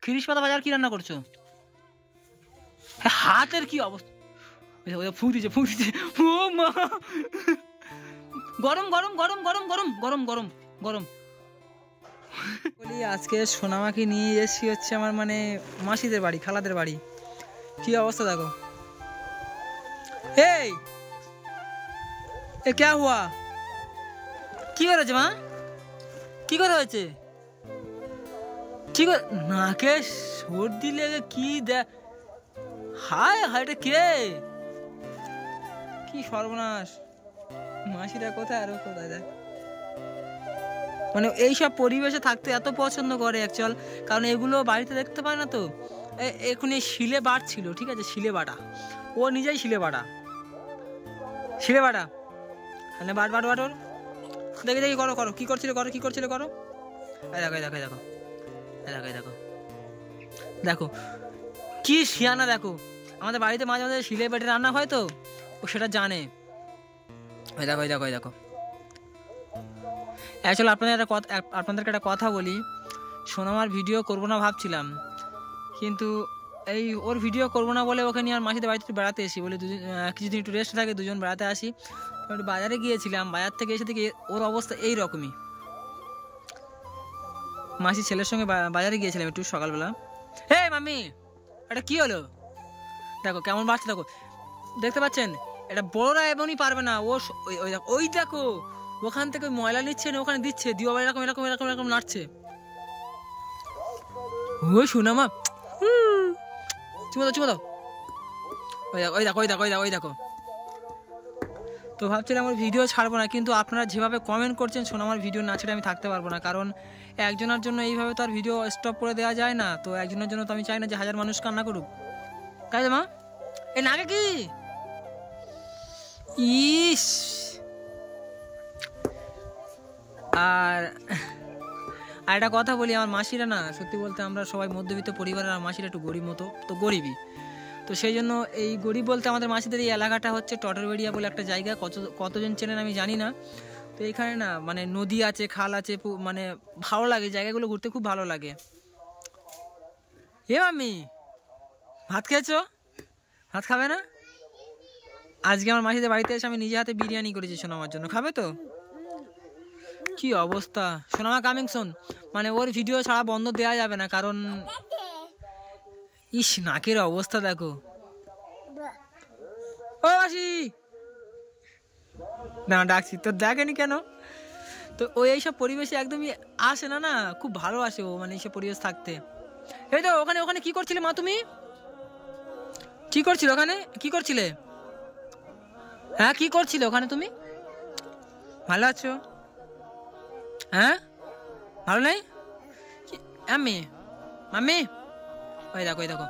খিরিস পাতা ভাজা আর কি রান্না করছো? হাতের কি অবস্থা? ফুক দিচ্ছে ও মা, গরম গরম গরম গরম গরম গরম গরম গরম। বলি আজকে সোনামাকে নিয়ে এসেছি হচ্ছে আমার মানে মাসিদের বাড়ি, খালাদের বাড়ি। কি অবস্থা দেখো। এই এ ক্যা হুয়া? কি করেছে মা? কি করে হয়েছে? কি করে নাকে সর্দি লেগে কি দেখ? হায় হায়, এটা কে? কি সর্বনাশ! মাসিরা কোথায় আর কোথায় দেখ। মানে এইসব পরিবেশে থাকতে এত পছন্দ করে অ্যাকচুয়াল, কারণ এগুলো বাড়িতে দেখতে পায় না তো। এখনই শিলে বাটছিল, ঠিক আছে, শিলে বাটা, ও নিজেই শিলে বাটা, শিলে বাটা। মানে বাট বাট বাট ওর দেখে দেখি করো করো, কি করছিলে করো, কি করছিলে করো। এই দেখো এই দেখো এই দেখো এই দেখো এই দেখো দেখো কি শিয়ানা দেখো। আমাদের বাড়িতে মাঝে মাঝে শিলে বেটে রান্না হয় তো, ও সেটা জানে। ওই দেখো ওই দেখো ওই দেখো। অ্যাকচুয়ালি আপনাদেরকে একটা কথা বলি, সোনামার ভিডিও করবো না ভাবছিলাম, কিন্তু এই ওর ভিডিও করবো না বলে ওকে নিয়ে আর মাসিদের বাড়িতে বেড়াতে এসি, বলে কিছুদিন একটু রেস্ট থাকে, দুজন বেড়াতে আসি। একটু বাজারে গিয়েছিলাম, বাজার থেকে এসে থেকে ওর অবস্থা এই রকমই। মাসির ছেলের সঙ্গে বাজারে গিয়েছিলাম একটু সকালবেলা। হে মাম্মি, এটা কি হলো? দেখো কেমন বাড়ছে দেখো, দেখতে পাচ্ছেন? এটা বড়রা এমনই পারবে না। ও ওই দেখো ওখান থেকে ময়লা নিচ্ছে, ওখানে দিচ্ছে, দিয়ে আবার এরকম এরকম এরকম এরকম নাড়ছে। ও শোনা মা, চুমো দাও চুমো দাও। ওই দেখো ওই দেখো ওই দেখো ওই দেখো। তো ভাবছিলাম আমার ভিডিও ছাড়বো না, কিন্তু আপনারা যেভাবে কমেন্ট করছেন সোনামার ভিডিও না ছেড়ে আমি থাকতে পারবো না, কারণ একজনের জন্য এইভাবে তো আর ভিডিও স্টপ করে দেওয়া যায় না। তো একজনের জন্য তো আমি চাই না যে হাজার মানুষ কান্না করুক, তাই মা? এই নাকে কি ইস! আর একটা কথা বলি, আমার মাসিরা না, সত্যি বলতে আমরা সবাই মধ্যবিত্ত পরিবারের, আর মাসিরা একটু গরিব মতো, তো গরিবই। তো সেই জন্য এই গরিব বলতে আমাদের মাসিদের এই এলাকাটা হচ্ছে টটরবেড়িয়া বলে একটা জায়গা, কতজন চেনেন আমি জানি না। তো এইখানে না মানে নদী আছে, খাল আছে, মানে ভালো লাগে জায়গাগুলো ঘুরতে, খুব ভালো লাগে। এ মাম্মি, ভাত খেয়েছো? ভাত খাবে না? আজকে আমার মাসিদের বাড়িতে এসে আমি নিজে হাতে বিরিয়ানি করেছি সোনামার জন্য, খাবে তো? কি অবস্থা! সোনামা কামিং সুন, মানে ওর ভিডিও ছাড়া বন্ধ দেওয়া যাবে না, কারণ ইস নাকের অবস্থা দেখো। ও মাসি, না ডাকছি তো দেখেনি কেন? তো ও এইসব পরিবেশে একদমই আসে না, না খুব ভালো আসে ও, মানে এইসব পরিবেশ থাকতে। এই তো ওখানে ওখানে কি করছিলে মা তুমি? কি করছিলে ওখানে, কি করছিলে? হ্যাঁ কি করছিলে ওখানে তুমি? ভালো আছো? হ্যাঁ ভালো নেই? মাম্মি মাম্মি, ওই দেখো ওই দেখো,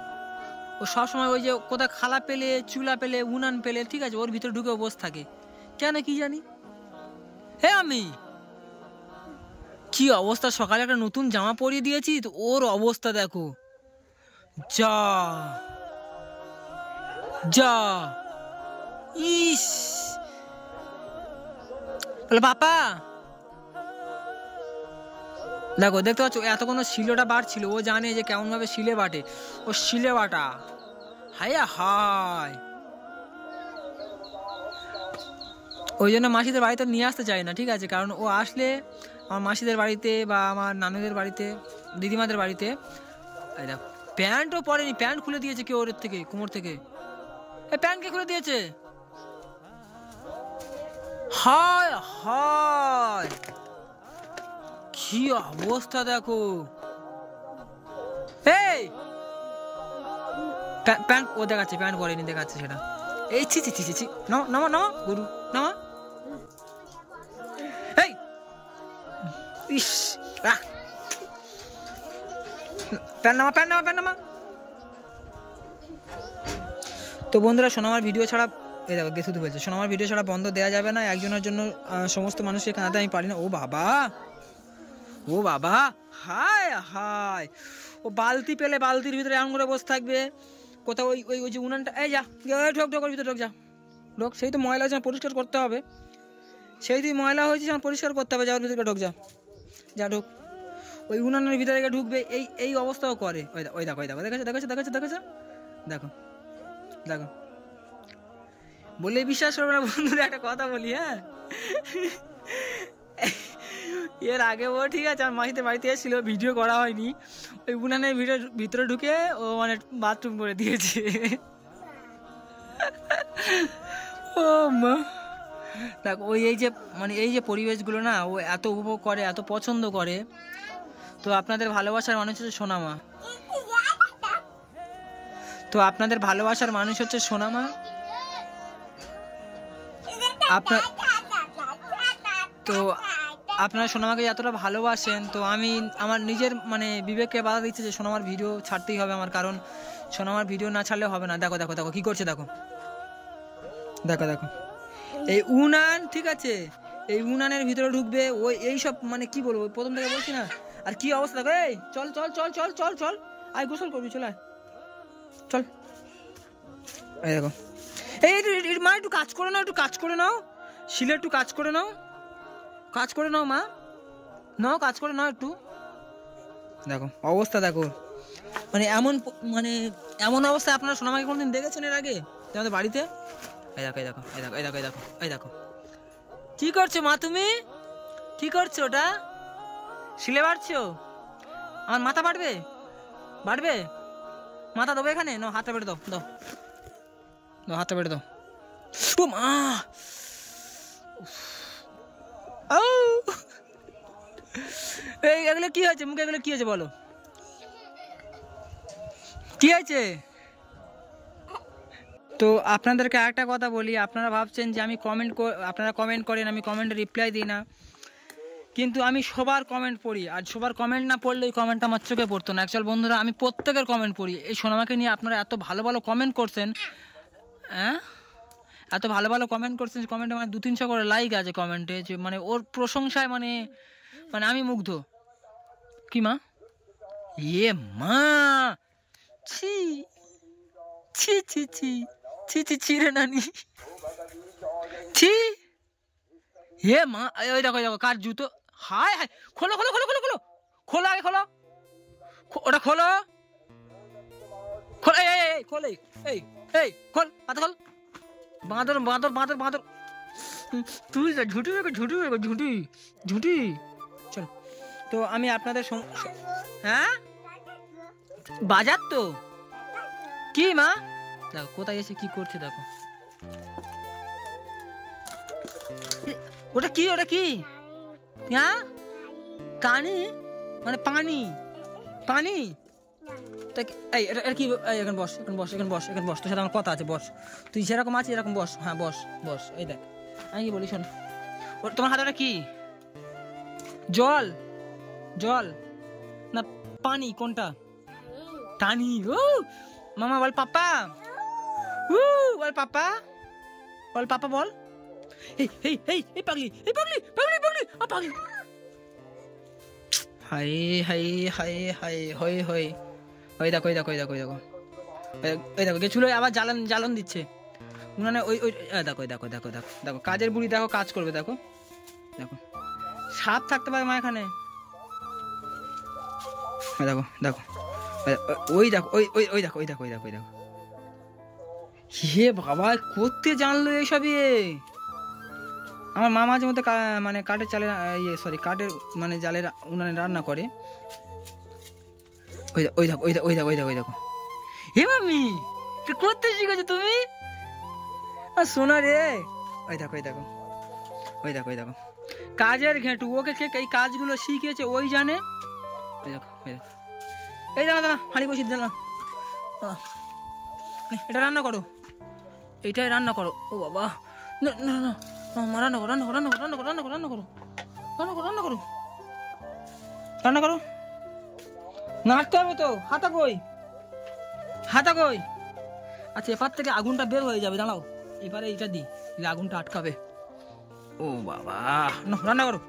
ও সবসময় ওই যে কোথাও খালা পেলে, চুলা পেলে, উনান পেলে, ঠিক আছে, ওর ভিতরে ঢুকে বসে থাকে কেন কি জানি। হে আমি, কি অবস্থা! সকালে একটা নতুন জামা পরিয়ে দিয়েছি, তো ওর অবস্থা দেখো, যা যা, ইস! বলে পাপা দেখো, দেখতে পাচ্ছ এতক্ষণ শিলেটা বাড়ছিল, ও জানে যে কেমন ভাবে শিলে বাটে, ও শিলে বাটা। হায় হায়, ওই জন্য মাসিদের বাড়িতে নিয়ে আসতে চাই না, ঠিক আছে, কারণ ও আসলে আমার মাসিদের বাড়িতে বা আমার নানুদের বাড়িতে, দিদিমাদের বাড়িতে, দেখো প্যান্টও পরেনি, প্যান্ট খুলে দিয়েছে কেউ ওর থেকে, কোমর থেকে। এই প্যান্ট কে খুলে দিয়েছে? হায় হায়, কি অবস্থা দেখো। এই প্যান্ট ও দেখাচ্ছে, প্যান্ট পরেনি দেখাচ্ছে সেটা। এই ছি ছি ছি ছি, নামা নামা নামা গরু নামা। এই ইস, প্যান্ট নামা প্যান্ট নামা প্যান্ট নামা। তো বন্ধুরা, সোনামার ভিডিও ছাড়া, এই দেখো গেছুতে বলছে, সোনামার ভিডিও ছাড়া বন্ধ দেওয়া যাবে না, একজনের জন্য সমস্ত মানুষকে কাঁদাতে আমি পারি না। ও বাবা, ও বাবা, হায় হায়, ও বালতি পেলে বালতির ভিতরে এমন করে বসে থাকবে, কোথাও ওই ওই ওই যে উনানটা, এই যা ঢোক ঢোক ওর ভিতরে ঢোক, যা ঢোক, সেই তো ময়লা হয়েছে পরিষ্কার করতে হবে, সেই তুই ময়লা হয়েছে যখন পরিষ্কার করতে হবে, যা ওর ভিতরে ঢোক, যা যা ঢোক। ওই উনানের ভিতরে ঢুকবে, এই এই অবস্থাও করে। ওই দেখো দেখেছো দেখেছো দেখেছো দেখেছো, দেখো দেখো, বললে বিশ্বাস করবে না বন্ধুরা। একটা কথা বলি, হ্যাঁ, এর আগে ও ঠিক আছে আমার মাসিতে বাড়িতে এসেছিল, ভিডিও করা হয়নি, ওই উনানের ভিতরে ঢুকে ও মানে বাথরুম করে দিয়েছে। ও মা, দেখো ওই এই যে মানে এই যে পরিবেশগুলো না ও এত উপভোগ করে, এত পছন্দ করে। তো আপনাদের ভালোবাসার মানুষ হচ্ছে সোনামা, তো আপনাদের ভালোবাসার মানুষ হচ্ছে সোনামা। আপনার তো আপনারা সোনামাকে যতটা ভালোবাসেন, তো আমি আমার নিজের মানে বিবেককে বাধা দিচ্ছে যে সোনামার ভিডিও ছাড়তেই হবে আমার, কারণ সোনামার ভিডিও না ছাড়লে হবে না। দেখো দেখো দেখো কি করছে, দেখো দেখো দেখো, এই উনান, ঠিক আছে, এই উনানের ভিতরে ঢুকবে ওই এইসব মানে কি বলবো, প্রথম থেকে বলছি না। আর কি অবস্থা দেখো, এই চল চল চল চল চল চল, আয় গোসল করবি, চল আয় চল। এই দেখো, এই মা একটু কাজ করে নাও, একটু কাজ করে নাও, শিলে একটু কাজ করে নাও, কাজ করে নাও মা, নাও কাজ করে নাও একটু। দেখো অবস্থা দেখো, মানে এমন অবস্থায় আপনারা সোনামাকে কোনদিন দেখেছেন এর আগে আমাদের বাড়িতে? এই দেখো এই দেখো এই দেখো এই দেখো এই দেখো এই দেখো, কি করছো মা তুমি? কি করছো ওটা? শিলে বাড়ছো? আমার মাথা বাড়বে? বাড়বে মাথা দেবো এখানে? নাও হাতটা বেড়ে দাও, দাও দাও হাতটা বেড়ে দাও। ও মা, এই এগুলো কি হয়েছে মুখে, এগুলো কি হয়েছে বলো, কি হয়েছে? তো আপনাদেরকে একটা কথা বলি, আপনারা ভাবছেন যে আমি আপনারা কমেন্ট করেন, আমি কমেন্টে রিপ্লাই দিই না, কিন্তু আমি সবার কমেন্ট পড়ি, আর সবার কমেন্ট না পড়লে ওই কমেন্ট আমার চোখে পড়তো না। অ্যাকচুয়াল বন্ধুরা আমি প্রত্যেকের কমেন্ট পড়ি। এই সোনামাকে নিয়ে আপনারা এত ভালো ভালো কমেন্ট করছেন, হ্যাঁ এত ভালো ভালো কমেন্ট করছেন, কমেন্টে মানে 200-300 করে লাইক আছে কমেন্টে, যে মানে ওর প্রশংসায় মানে মানে আমি মুগ্ধ। কি মা? এ মা, ছি ছি ছি ছি ছি ছি ছি রে নানি, ছি। হে মা, ওই দেখো দেখো কার জুতো, হায় হায়, খোলো খোলো খোলো খোলো খোলো খোলো, আগে খোলো, ওটা খোলো খোল, এই খোল, এই এই খোল, হাত খোল, বাঁদর বাঁদর বাঁদর বাঁদর, তুই ঝুঁটি ঝুঁটি ঝুঁটি ঝুঁটি। চল, তো আমি আপনাদের হ্যাঁ বাজার তো কি মা, দেখো কোথায় এসে কি করছে, দেখো ওটা কি, ওটা কি, হ্যাঁ কানি মানে পানি পানি, এই এটা কি, এখন বস এখন বস এখন বস এখন বস, তোর সাথে আমার কথা আছে, বস তুই যেরকম আছিস এরকম বস, হ্যাঁ বস বস। এই দেখ আমি কি বলি শোন, তোমার হাতে ওটা কি, জল জল না পানি, কোনটা? পানি। ও মামা বল পাপা, বল পাপা, বল পাপা বল। এই এই এই এই পাগলি, এই পাগলি পাগলি পাগলি পাগলি, হাই হাই হাই হাই হই হই, ওই দেখো ওই দেখো ওই দেখো ওই দেখো ওই দেখো গেছিল, আবার জ্বালান জ্বালান দিচ্ছে উনানে, ওই ওই দেখো দেখো দেখো দেখো দেখো কাজের বুড়ি, দেখো কাজ করবে, দেখো দেখো সাপ থাকতে পারে মা এখানে, দেখো দেখো ওই দেখো ওই ওই ওই দেখো ওই দেখো ওই দেখো ওই দেখো, হে বাবা করতে জানলো এইসবই। আমার মা মাঝে মধ্যে মানে কাঠের চালে সরি কাঠের মানে জালের উনানে রান্না করে। ওই ওই দেখো ওই দেখো ওই দেখো ওই দেখো ওই দেখো, হে মামি তুই করতে শিখেছো তুমি, আর শোনা রে, ওই দেখো ওই দেখো ওই দেখো ওই দেখো কাজের ঘেঁটু, ওকে কে এই কাজগুলো শিখিয়েছে ওই জানে। ওই দেখো ওই দেখো, এই দাঁড়া দাঁড়া হাঁড়ি বসিয়ে দিলাম, এটা রান্না করো, এইটাই রান্না করো। ও বাবা না না না, রান্না করো রান্না করো রান্না করো রান্না করো রান্না করো রান্না করো রান্না করো রান্না করো রান্না করো, নাড়তে হবে তো, হাতা কই হাতা কই, আচ্ছা এপার থেকে আগুনটা বের হয়ে যাবে, দাঁড়াও এবারে এইটা দিই, আগুনটা আটকাবে। ও বাবা না, রান্না করো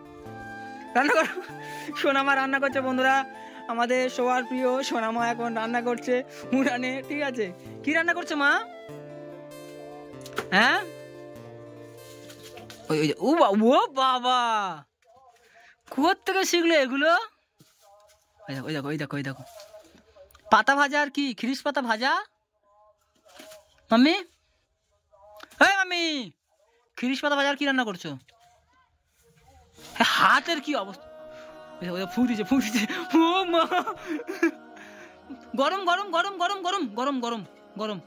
রান্না করো। সোনামা রান্না করছে বন্ধুরা, আমাদের সবার প্রিয় সোনামা এখন রান্না করছে উনানে, ঠিক আছে। কি রান্না করছে মা? হ্যাঁ ও বাবা কোথা থেকে শিখলো এগুলো? ওই দেখো ওই দেখো ওই দেখো ওই দেখো পাতা ভাজা আর কি খিরিস পাতা ভাজা। মাম্মি এই মাম্মি খিরিস পাতা ভাজা আর কি রান্না করছো? হাতের কি অবস্থা, ফুক দিচ্ছে ফুক দিচ্ছে। ও মা গরম গরম গরম গরম গরম গরম গরম গরম।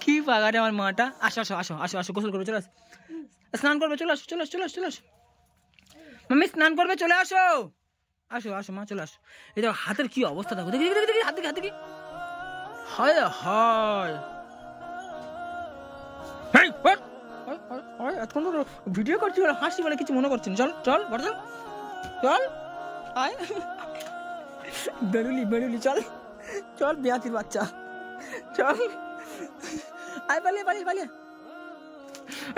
কি পাগারে আমার মাটা। আসো আসো আসো আসো আসো গোসল করবে চলে আসো, স্নান করবে চলে আসো চলে আসো চলে আসো চলে আসো। মাম্মি স্নান করবে চলে আসো, আসো আসো মা চলে আসো। এই দেখো হাতের কি অবস্থা দেখো, দেখি দেখি দেখি হাত দেখি হাত দেখি। হায় হায় ভিডিও করছি হাসি বলে কিছু মনে করছেন। চল চল বড় চল চল আয় বেরুলি বেরুলি চল চল বেয়াতির বাচ্চা চল আয় পালিয়ে পালিয়ে পালিয়ে।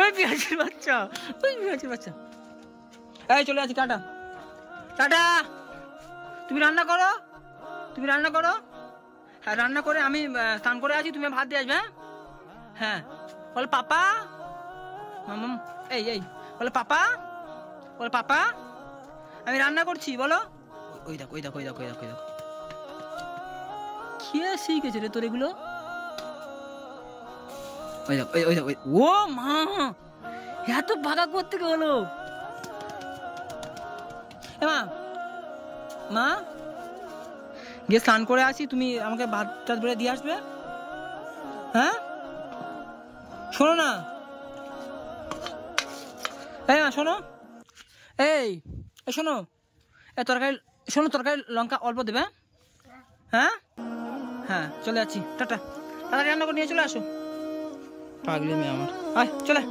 ওই পেঁয়াজের বাচ্চা ওই পেঁয়াজের বাচ্চা এই চলে আসি টাটা টাটা। তুমি রান্না করো তুমি রান্না করো। হ্যাঁ রান্না করে আমি স্নান করে আছি, তুমি ভাত দিয়ে আসবে। হ্যাঁ হ্যাঁ বলো পাপা মামাম এই এই বলো পাপা বলো পাপা আমি রান্না করছি বলো। ওই দেখো ওই দেখো ওই দেখো ওই দেখো ওই দেখো কে শিখেছে রে তোর এগুলো। ওই দেখো ওই দেখো ও মা এত ভাগা করতে হলো। মা মা গিয়ে স্নান করে আসি, তুমি আমাকে ভাত টাত বেড়ে দিয়ে আসবে। হ্যাঁ শোনো না এই মা শোনো এই শোনো এই তরকারি শোনো তরকারি লঙ্কা অল্প দেবে। হ্যাঁ হ্যাঁ চলে যাচ্ছি টাটা, তাড়াতাড়ি রান্না করে নিয়ে চলে আসো। পাগলি মেয়ে আমার আয় চলে।